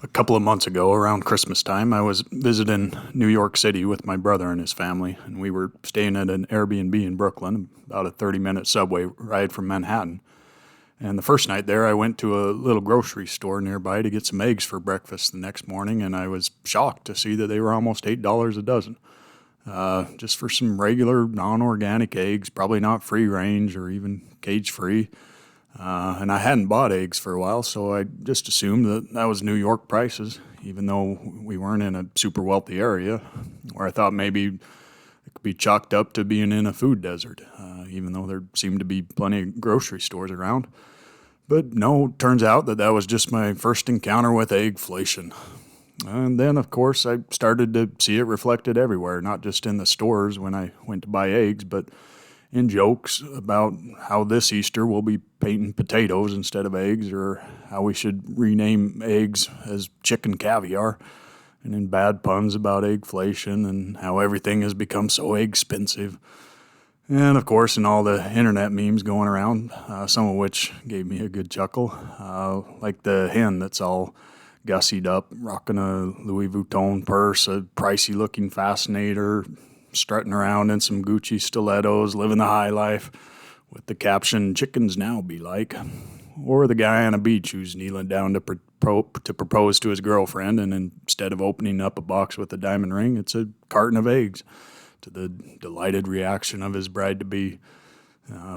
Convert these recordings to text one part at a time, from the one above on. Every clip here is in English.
A couple of months ago, around Christmas time, I was visiting New York City with my brother and his family, and we were staying at an Airbnb in Brooklyn, about a 30-minute subway ride from Manhattan. And the first night there, I went to a little grocery store nearby to get some eggs for breakfast the next morning, and I was shocked to see that they were almost $8 a dozen. Just for some regular, non-organic eggs, probably not free range or even cage-free. And I hadn't bought eggs for a while, so I just assumed that was New York prices, even though we weren't in a super wealthy area, where I thought maybe it could be chalked up to being in a food desert, even though there seemed to be plenty of grocery stores around. But no, turns out that was just my first encounter with eggflation. And then, of course, I started to see it reflected everywhere, not just in the stores when I went to buy eggs, but in jokes about how this Easter we'll be painting potatoes instead of eggs, or how we should rename eggs as chicken caviar, and in bad puns about eggflation and how everything has become so egg-expensive. And of course, in all the internet memes going around, some of which gave me a good chuckle, like the hen that's all gussied up, rocking a Louis Vuitton purse, a pricey-looking fascinator, strutting around in some Gucci stilettos, living the high life, with the caption, "Chickens now be like." Or the guy on a beach who's kneeling down to propose to his girlfriend, and instead of opening up a box with a diamond ring, it's a carton of eggs, to the delighted reaction of his bride-to-be.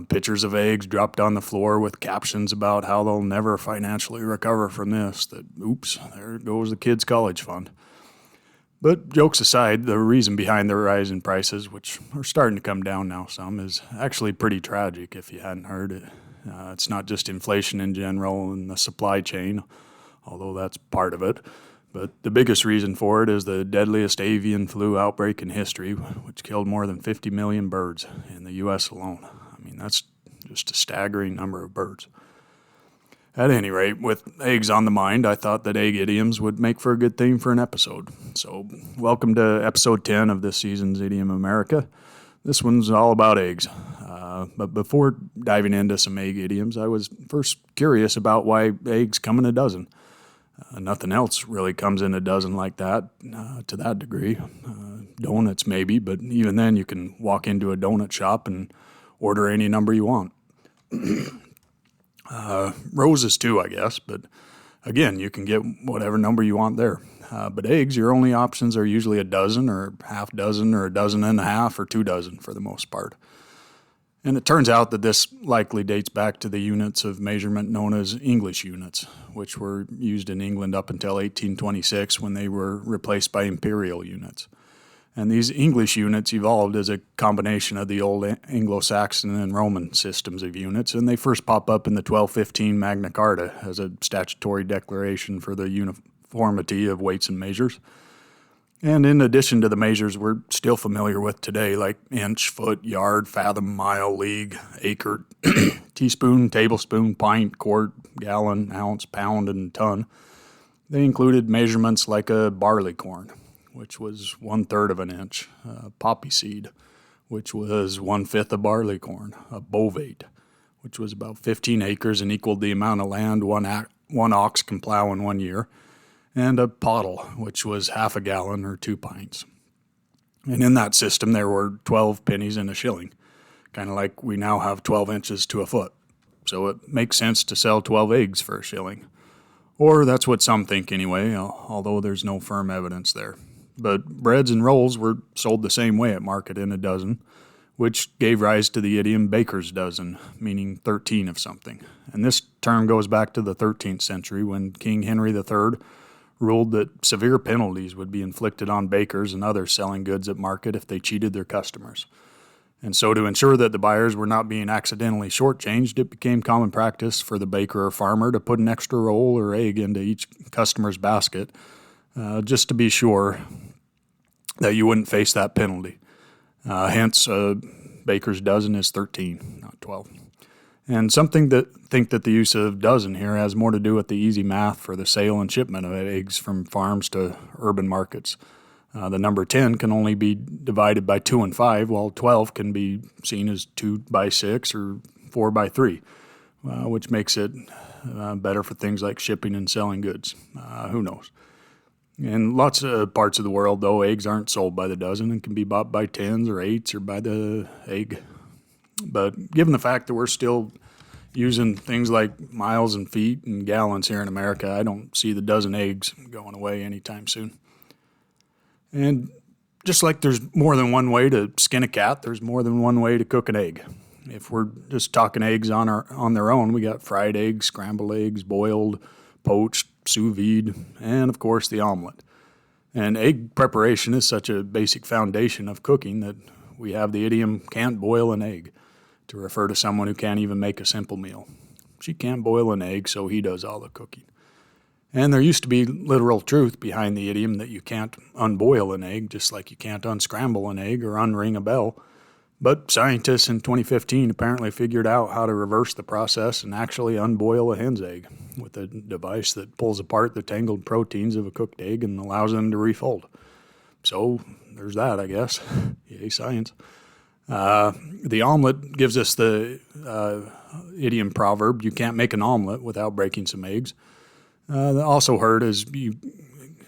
Pictures of eggs dropped on the floor with captions about how they'll never financially recover from this, that, oops, there goes the kids' college fund. But jokes aside, the reason behind the rise in prices, which are starting to come down now some, is actually pretty tragic if you hadn't heard it. It's not just inflation in general and the supply chain, although that's part of it. But the biggest reason for it is the deadliest avian flu outbreak in history, which killed more than 50 million birds in the U.S. alone. I mean, that's just a staggering number of birds. At any rate, with eggs on the mind, I thought that egg idioms would make for a good theme for an episode. So, welcome to episode 10 of this season's Idiom America. This one's all about eggs. But before diving into some egg idioms, I was first curious about why eggs come in a dozen. Nothing else really comes in a dozen like that, to that degree. Donuts maybe, but even then you can walk into a donut shop and order any number you want. Roses too, I guess, but again, you can get whatever number you want there. But eggs, your only options are usually a dozen or half dozen or a dozen and a half or 2 dozen for the most part. And it turns out that this likely dates back to the units of measurement known as English units, which were used in England up until 1826 when they were replaced by imperial units. And these English units evolved as a combination of the old Anglo-Saxon and Roman systems of units, and they first pop up in the 1215 Magna Carta as a statutory declaration for the uniformity of weights and measures. And in addition to the measures we're still familiar with today, like inch, foot, yard, fathom, mile, league, acre, teaspoon, tablespoon, pint, quart, gallon, ounce, pound, and ton, they included measurements like a barley corn, which was 1/3 of an inch, poppy seed, which was 1/5 of barley corn, a bovate, which was about 15 acres and equaled the amount of land one ox can plow in 1 year, and a pottle, which was half a gallon or 2 pints. And in that system, there were 12 pennies in a shilling, kind of like we now have 12 inches to a foot. So it makes sense to sell 12 eggs for a shilling. Or that's what some think anyway, although there's no firm evidence there. But breads and rolls were sold the same way at market in a dozen, which gave rise to the idiom baker's dozen, meaning 13 of something. And this term goes back to the 13th century when King Henry III ruled that severe penalties would be inflicted on bakers and others selling goods at market if they cheated their customers. And so to ensure that the buyers were not being accidentally shortchanged, it became common practice for the baker or farmer to put an extra roll or egg into each customer's basket, just to be sure that you wouldn't face that penalty. Hence, a baker's dozen is 13, not 12. And some think that the use of dozen here has more to do with the easy math for the sale and shipment of eggs from farms to urban markets. The number 10 can only be divided by 2 and 5, while 12 can be seen as 2 by 6 or 4 by 3, which makes it better for things like shipping and selling goods. Who knows? In lots of parts of the world, though, eggs aren't sold by the dozen and can be bought by tens or eights or by the egg. But given the fact that we're still using things like miles and feet and gallons here in America, I don't see the dozen eggs going away anytime soon. And just like there's more than one way to skin a cat, there's more than one way to cook an egg. If we're just talking eggs on their own, we got fried eggs, scrambled eggs, boiled, poached, sous vide, and of course the omelet. And egg preparation is such a basic foundation of cooking that we have the idiom "can't boil an egg" to refer to someone who can't even make a simple meal. She can't boil an egg, so he does all the cooking. And there used to be literal truth behind the idiom that you can't unboil an egg, just like you can't unscramble an egg or unring a bell. But scientists in 2015 apparently figured out how to reverse the process and actually unboil a hen's egg with a device that pulls apart the tangled proteins of a cooked egg and allows them to refold. So there's that, I guess. Yay, science. The omelet gives us the idiom proverb, "You can't make an omelet without breaking some eggs." Also heard is you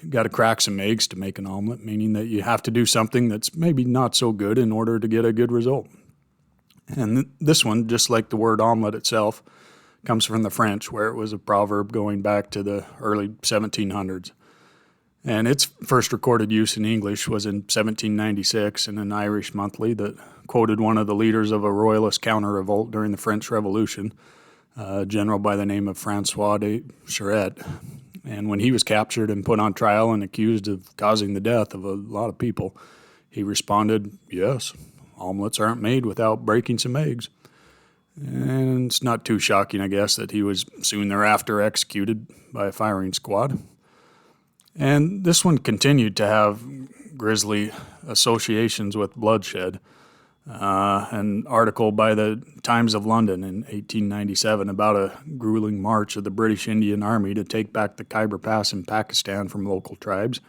got to crack some eggs to make an omelet, meaning that you have to do something that's maybe not so good in order to get a good result. And this one, just like the word omelet itself, comes from the French, where it was a proverb going back to the early 1700s. And its first recorded use in English was in 1796 in an Irish monthly that quoted one of the leaders of a royalist counter-revolt during the French Revolution, a general by the name of Francois de Charette. And when he was captured and put on trial and accused of causing the death of a lot of people, he responded, "Yes, omelets aren't made without breaking some eggs." And it's not too shocking, I guess, that he was soon thereafter executed by a firing squad. And this one continued to have grisly associations with bloodshed. An article by the Times of London in 1897 about a grueling march of the British Indian Army to take back the Khyber Pass in Pakistan from local tribes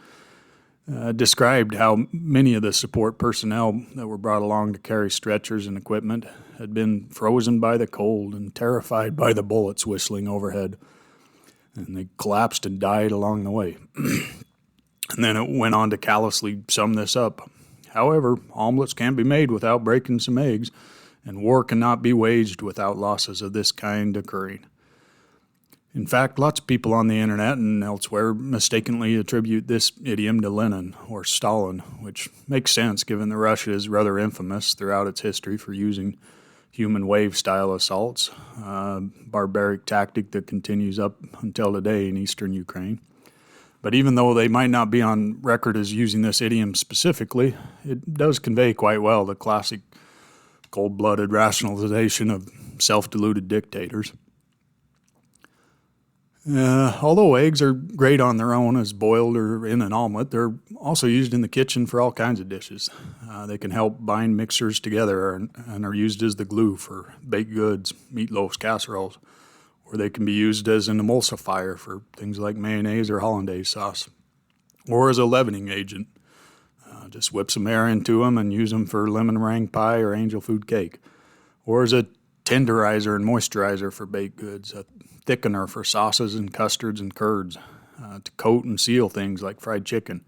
described how many of the support personnel that were brought along to carry stretchers and equipment had been frozen by the cold and terrified by the bullets whistling overhead. And they collapsed and died along the way. And then it went on to callously sum this up. However, omelets can be made without breaking some eggs, and war cannot be waged without losses of this kind occurring. In fact, lots of people on the internet and elsewhere mistakenly attribute this idiom to Lenin or Stalin, which makes sense given that Russia is rather infamous throughout its history for using human wave-style assaults, a barbaric tactic that continues up until today in eastern Ukraine. But even though they might not be on record as using this idiom specifically, it does convey quite well the classic cold-blooded rationalization of self-deluded dictators. Although eggs are great on their own as boiled or in an omelet, they're also used in the kitchen for all kinds of dishes. They can help bind mixers together and are used as the glue for baked goods, meatloafs, casseroles, or they can be used as an emulsifier for things like mayonnaise or hollandaise sauce, or as a leavening agent. Just whip some air into them and use them for lemon meringue pie or angel food cake, or as a tenderizer and moisturizer for baked goods, a thickener for sauces and custards and curds, to coat and seal things like fried chicken,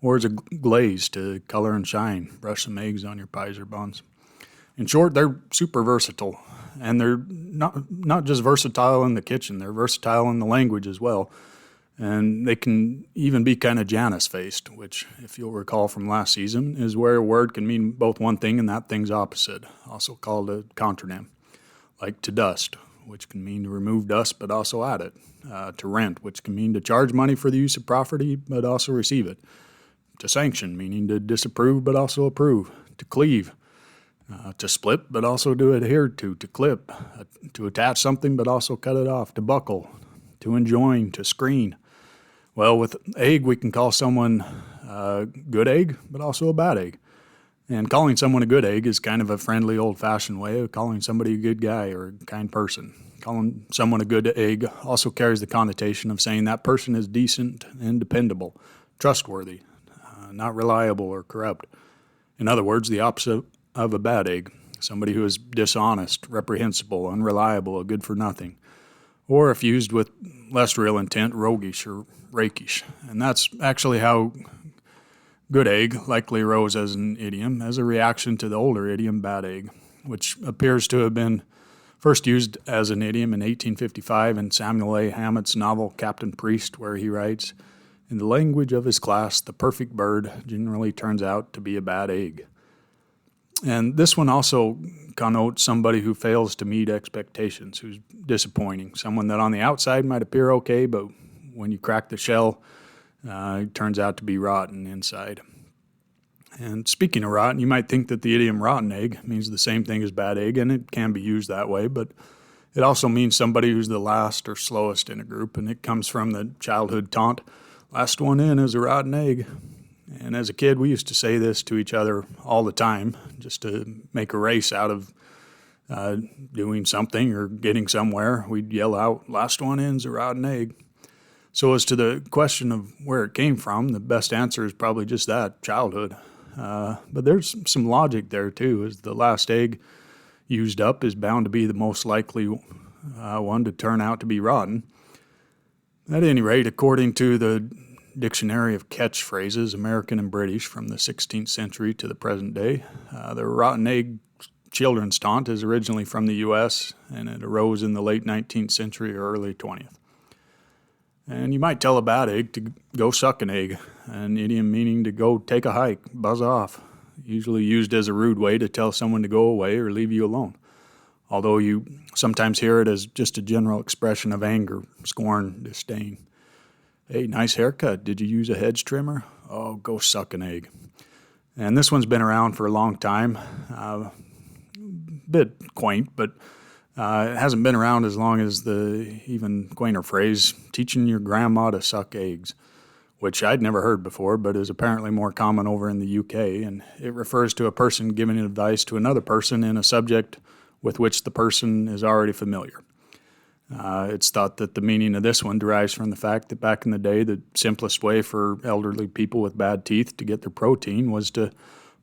or as a glaze to color and shine, brush some eggs on your pies or buns. In short, they're super versatile, and they're not just versatile in the kitchen, they're versatile in the language as well. And they can even be kind of Janus-faced, which, if you'll recall from last season, is where a word can mean both one thing and that thing's opposite, also called a contronym, like to dust, which can mean to remove dust but also add it, to rent, which can mean to charge money for the use of property but also receive it, to sanction, meaning to disapprove but also approve, to cleave, to split but also to adhere to clip, to attach something but also cut it off, to buckle, to enjoin, to screen. Well, with egg, we can call someone a good egg, but also a bad egg. And calling someone a good egg is kind of a friendly, old-fashioned way of calling somebody a good guy or a kind person. Calling someone a good egg also carries the connotation of saying that person is decent and dependable, trustworthy, not reliable or corrupt. In other words, the opposite of a bad egg, somebody who is dishonest, reprehensible, unreliable, a good-for-nothing. or if used with less real intent, roguish or rakish. And that's actually how good egg likely arose as an idiom, as a reaction to the older idiom bad egg, which appears to have been first used as an idiom in 1855 in Samuel A. Hammett's novel Captain Priest, where he writes, "In the language of his class, the perfect bird generally turns out to be a bad egg." And this one also connotes somebody who fails to meet expectations, who's disappointing, someone that on the outside might appear okay, but when you crack the shell, it turns out to be rotten inside. And speaking of rotten, you might think that the idiom rotten egg means the same thing as bad egg, and it can be used that way, but it also means somebody who's the last or slowest in a group, and it comes from the childhood taunt, "Last one in is a rotten egg." And as a kid, we used to say this to each other all the time, just to make a race out of doing something or getting somewhere. We'd yell out, "Last one in's a rotten egg." So as to the question of where it came from, the best answer is probably just that, childhood. But there's some logic there too, as the last egg used up is bound to be the most likely one to turn out to be rotten. At any rate, according to the Dictionary of Catchphrases, American and British, from the 16th century to the present day, the rotten egg children's taunt is originally from the U.S., and it arose in the late 19th century or early 20th. And you might tell a bad egg to go suck an egg, an idiom meaning to go take a hike, buzz off, usually used as a rude way to tell someone to go away or leave you alone. Although you sometimes hear it as just a general expression of anger, scorn, disdain. "Hey, nice haircut. Did you use a hedge trimmer? Oh, go suck an egg." And this one's been around for a long time. A bit quaint, but it hasn't been around as long as the even quainter phrase, "teaching your grandma to suck eggs," which I'd never heard before, but is apparently more common over in the UK, and it refers to a person giving advice to another person in a subject with which the person is already familiar. It's thought that the meaning of this one derives from the fact that back in the day, the simplest way for elderly people with bad teeth to get their protein was to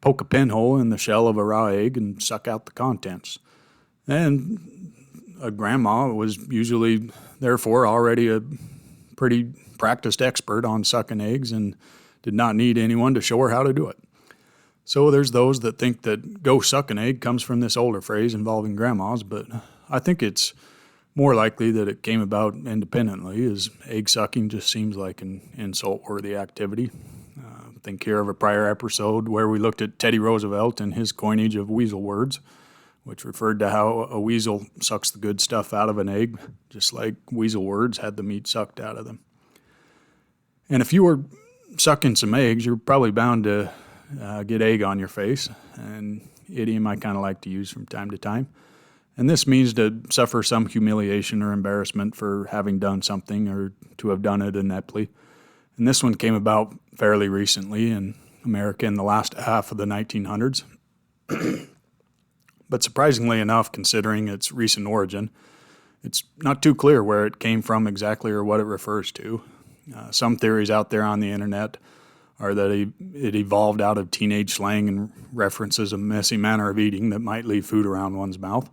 poke a pinhole in the shell of a raw egg and suck out the contents. And a grandma was usually, therefore, already a pretty practiced expert on sucking eggs and did not need anyone to show her how to do it. So there's those that think that "go suck an egg" comes from this older phrase involving grandmas, but I think it's more likely that it came about independently, as egg sucking just seems like an insult-worthy activity. Think here of a prior episode where we looked at Teddy Roosevelt and his coinage of weasel words, which referred to how a weasel sucks the good stuff out of an egg, just like weasel words had the meat sucked out of them. And if you were sucking some eggs, you're probably bound to get egg on your face, an idiom I kind of like to use from time to time. And this means to suffer some humiliation or embarrassment for having done something or to have done it ineptly. And this one came about fairly recently in America in the last half of the 1900s. But surprisingly enough, considering its recent origin, it's not too clear where it came from exactly or what it refers to. Some theories out there on the internet are that it evolved out of teenage slang and references a messy manner of eating that might leave food around one's mouth,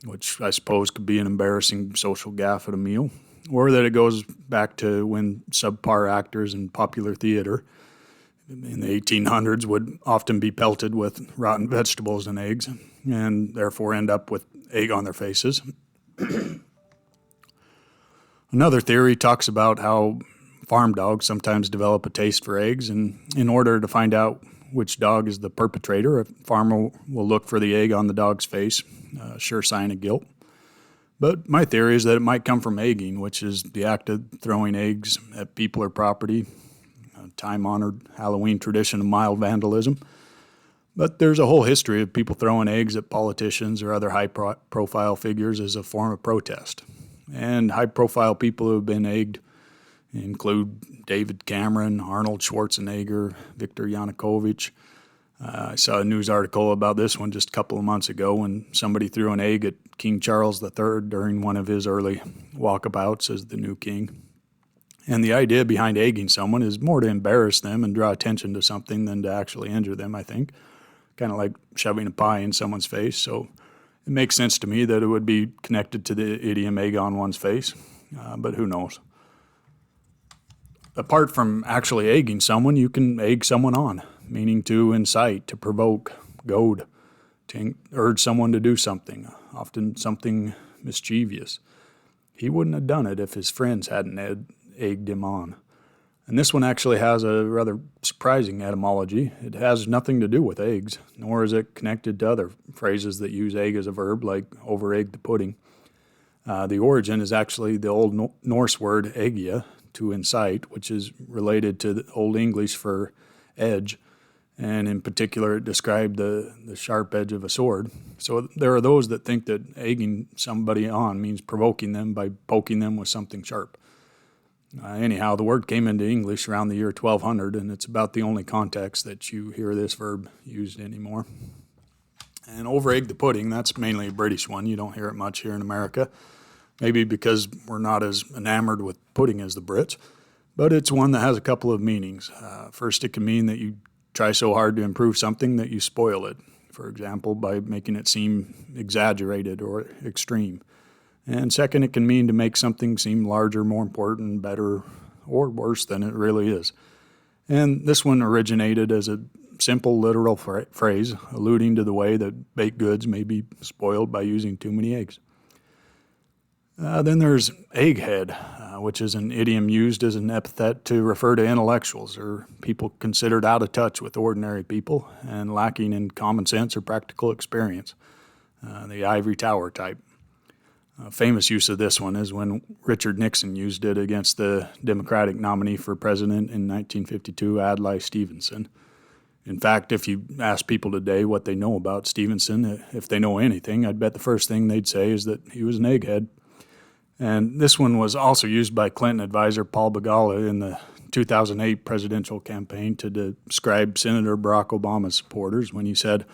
which I suppose could be an embarrassing social gaffe at a meal, or that it goes back to when subpar actors in popular theater in the 1800s would often be pelted with rotten vegetables and eggs, and therefore end up with egg on their faces. Another theory talks about how farm dogs sometimes develop a taste for eggs, and in order to find out which dog is the perpetrator, a farmer will look for the egg on the dog's face, a sure sign of guilt. But my theory is that it might come from egging, which is the act of throwing eggs at people or property, a time-honored Halloween tradition of mild vandalism. But there's a whole history of people throwing eggs at politicians or other high-profile figures as a form of protest. And high-profile people who have been egged include David Cameron, Arnold Schwarzenegger, Viktor Yanukovych. I saw a news article about this one just a couple of months ago when somebody threw an egg at King Charles III during one of his early walkabouts as the new king. And the idea behind egging someone is more to embarrass them and draw attention to something than to actually injure them, I think. Kind of like shoving a pie in someone's face. So It makes sense to me that it would be connected to the idiom egg on one's face, but who knows? Apart from actually egging someone, you can egg someone on, meaning to incite, to provoke, goad, to urge someone to do something, often something mischievous. He wouldn't have done it if his friends hadn't egged him on. And this one actually has a rather surprising etymology. It has nothing to do with eggs, nor is it connected to other phrases that use egg as a verb, like over-egg the pudding. The origin is actually the Old Norse word eggia, to incite, which is related to the Old English for edge, and in particular it described the sharp edge of a sword. So there are those that think that egging somebody on means provoking them by poking them with something sharp. Anyhow, the word came into English around the year 1200, and it's about the only context that you hear this verb used anymore. And over-egg the pudding, that's mainly a British one. You don't hear it much here in America, maybe because we're not as enamored with pudding as the Brits, but it's one that has a couple of meanings. First, it can mean that you try so hard to improve something that you spoil it, for example, by making it seem exaggerated or extreme. And second, it can mean to make something seem larger, more important, better, or worse than it really is. And this one originated as a simple literal phrase, alluding to the way that baked goods may be spoiled by using too many eggs. Then there's egghead, which is an idiom used as an epithet to refer to intellectuals or people considered out of touch with ordinary people and lacking in common sense or practical experience, the ivory tower type. A famous use of this one is when Richard Nixon used it against the Democratic nominee for president in 1952, Adlai Stevenson. In fact, if you ask people today what they know about Stevenson, if they know anything, I'd bet the first thing they'd say is that he was an egghead. And this one was also used by Clinton advisor Paul Begala in the 2008 presidential campaign to describe Senator Barack Obama's supporters when he said,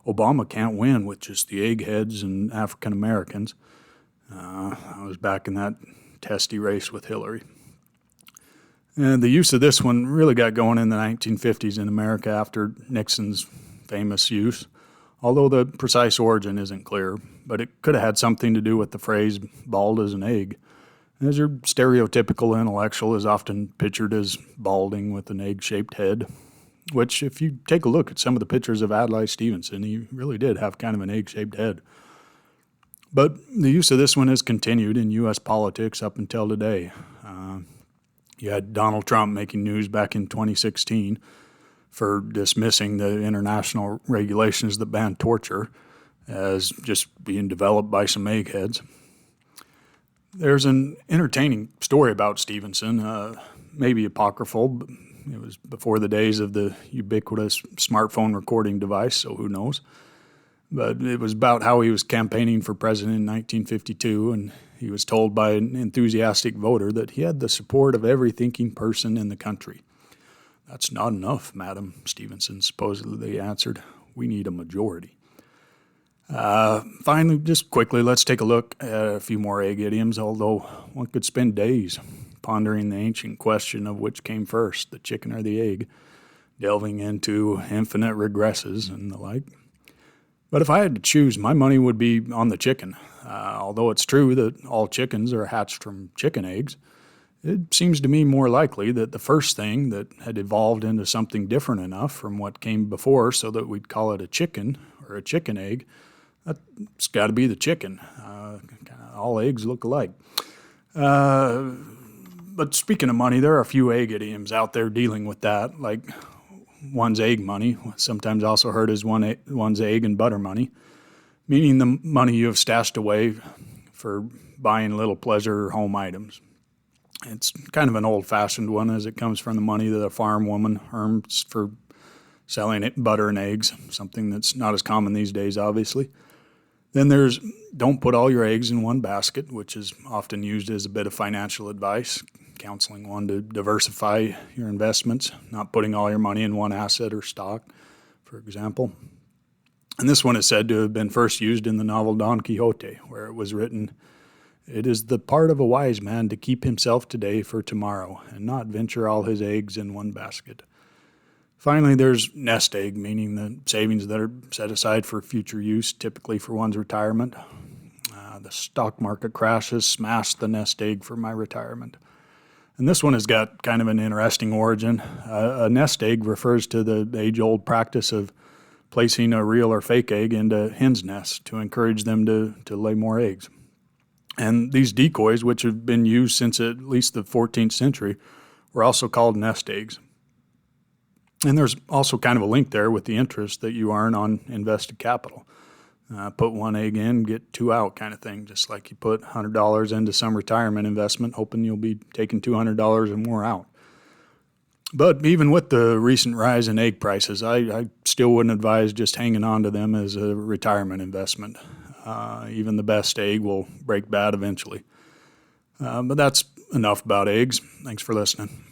"Obama can't win with just the eggheads and African Americans." I was back in that testy race with Hillary. And the use of this one really got going in the 1950s in America after Nixon's famous use, although the precise origin isn't clear, but it could have had something to do with the phrase bald as an egg, as your stereotypical intellectual is often pictured as balding with an egg-shaped head, which if you take a look at some of the pictures of Adlai Stevenson, he really did have kind of an egg-shaped head. But the use of this one has continued in U.S. politics up until today. You had Donald Trump making news back in 2016 for dismissing the international regulations that ban torture as just being developed by some eggheads. There's an entertaining story about Stevenson, maybe apocryphal, but it was before the days of the ubiquitous smartphone recording device, so who knows. But it was about how he was campaigning for president in 1952, and he was told by an enthusiastic voter that he had the support of every thinking person in the country. "That's not enough, madam," Stevenson supposedly answered. "We need a majority." Finally, just quickly, let's take a look at a few more egg idioms, although one could spend days pondering the ancient question of which came first, the chicken or the egg, delving into infinite regresses and the like. But if I had to choose, my money would be on the chicken. Although it's true that all chickens are hatched from chicken eggs, it seems to me more likely that the first thing that had evolved into something different enough from what came before so that we'd call it a chicken or a chicken egg, that's got to be the chicken. All eggs look alike. But speaking of money, there are a few egg idioms out there dealing with that, like one's egg money, sometimes also heard as one's egg and butter money, meaning the money you have stashed away for buying little pleasure or home items. It's kind of an old-fashioned one as it comes from the money that a farm woman earns for selling butter and eggs, something that's not as common these days, obviously. Then there's don't put all your eggs in one basket, which is often used as a bit of financial advice, counseling one to diversify your investments, not putting all your money in one asset or stock, for example. And this one is said to have been first used in the novel Don Quixote, where it was written, "It is the part of a wise man to keep himself today for tomorrow, and not venture all his eggs in one basket." Finally, there's nest egg, meaning the savings that are set aside for future use, typically for one's retirement. The stock market crash has smashed the nest egg for my retirement. And this one has got kind of an interesting origin. A nest egg refers to the age-old practice of placing a real or fake egg into hens' nests to encourage them to lay more eggs. And these decoys, which have been used since at least the 14th century, were also called nest eggs. And there's also kind of a link there with the interest that you earn on invested capital. Put one egg in, get two out kind of thing, just like you put $100 into some retirement investment, hoping you'll be taking $200 or more out. But even with the recent rise in egg prices, I still wouldn't advise just hanging on to them as a retirement investment. Even the best egg will break bad eventually. But that's enough about eggs. Thanks for listening.